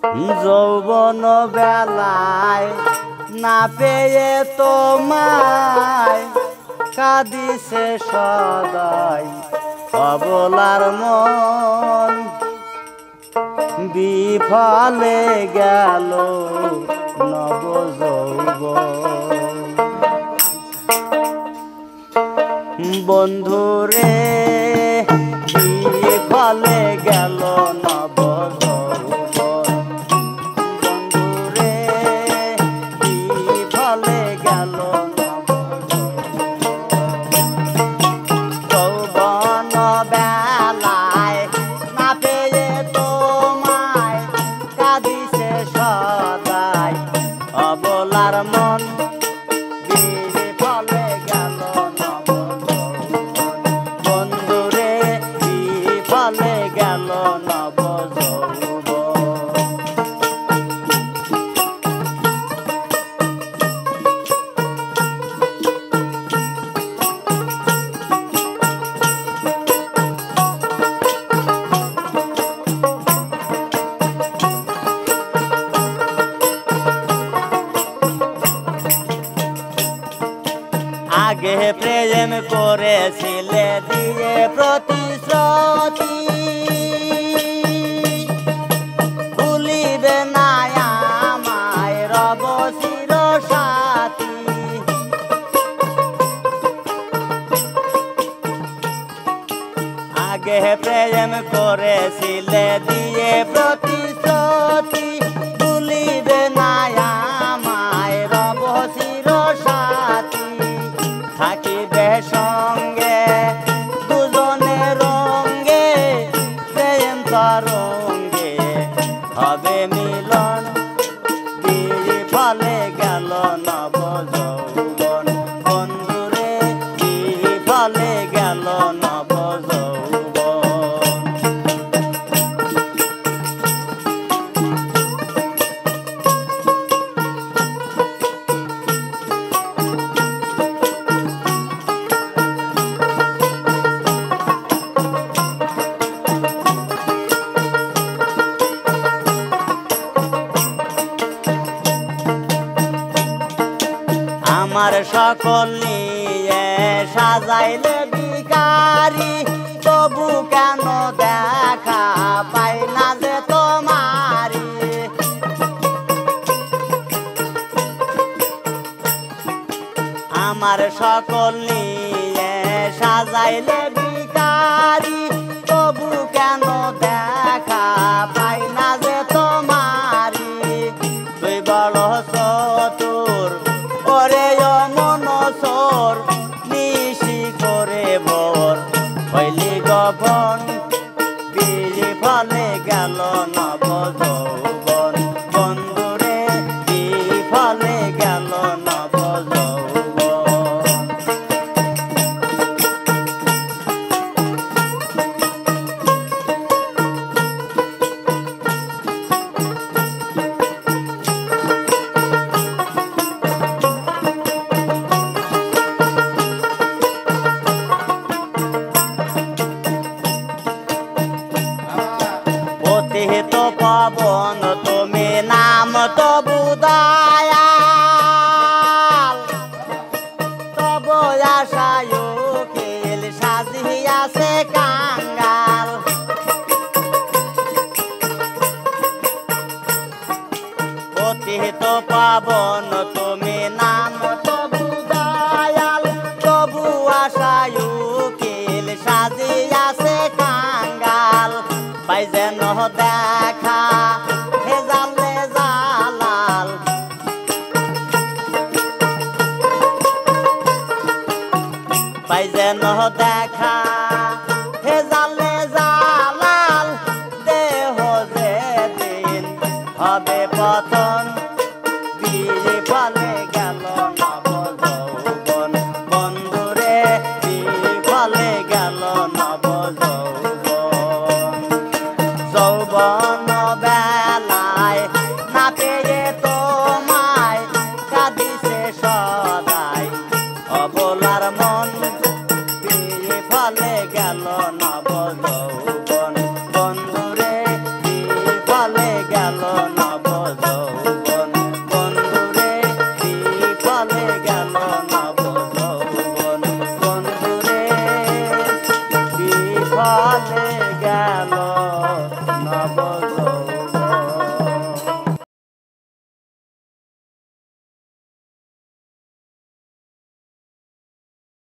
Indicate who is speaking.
Speaker 1: যৌবন বেলায় না পেয়ে তোমায় কাঁদিছে সদাই অবলার মন বিফলে গেল নব যৌবন বন্ধুরে বিফলে গেল নব অবলার মন বিফলে গেল নব বন্ধুরে বিফলে গেল নব আগে প্রেম করেছিলে দিয়ে প্রতিশ্রুতি ভুলিবে না আমায় রব চির সাথী আগে প্রেম করেছিলে দিয়ে প্রতিশ্রুতি ভুলিবে না আমায় রব চির সাথী থাকিবে সঙ্গে দুজনে রঙ্গে প্রেম তরঙ্গে হবে মিলন বিফলে গেল নব যৌবন বন্ধুরে বিফলে গেল নব আমার সকল নিয়ে সাজাইলে ভিখারি তবু কেন দেখা পাই না যে তোমারি আমার সকল নিয়ে সাজাইলে ভিখারি তবু কেন দেখা পাই না যে তোমারি তুই বড় চতুর ওরে মন সোর নিশি করে ভোর হইলি গপন বিফলে গেল নব যৌবন বন্ধুরে বিফলে গেল নব অতিহিত পবন তুমি নাম তবু দয়াল তব আশায় উকিল সাজিয়াছে কাঙ্গাল অতিহিত পবন তুমি নাম তবু দয়াল তবু আশায় উকিল সাজিয়াছে কাঙ্গাল পাই যেন দেখা হে জালে জালাল পাই যেন দেখা হে জালে জালাল দেহ যেদিন হবে পতন বিফলে গেল নব যৌবন বন্ধুরে বিফলে গেল নব যৌবন বেলায় না পেয়ে তোমায় কাঁদিছে সদাই অবলার মন বিফলে গেল নব যৌবন বন্ধুরে বিফলে গেল গেল নব যৌবন বন্ধুরে বিফলে গেল নব যৌবন বন্ধুরে বিফলে গেল নব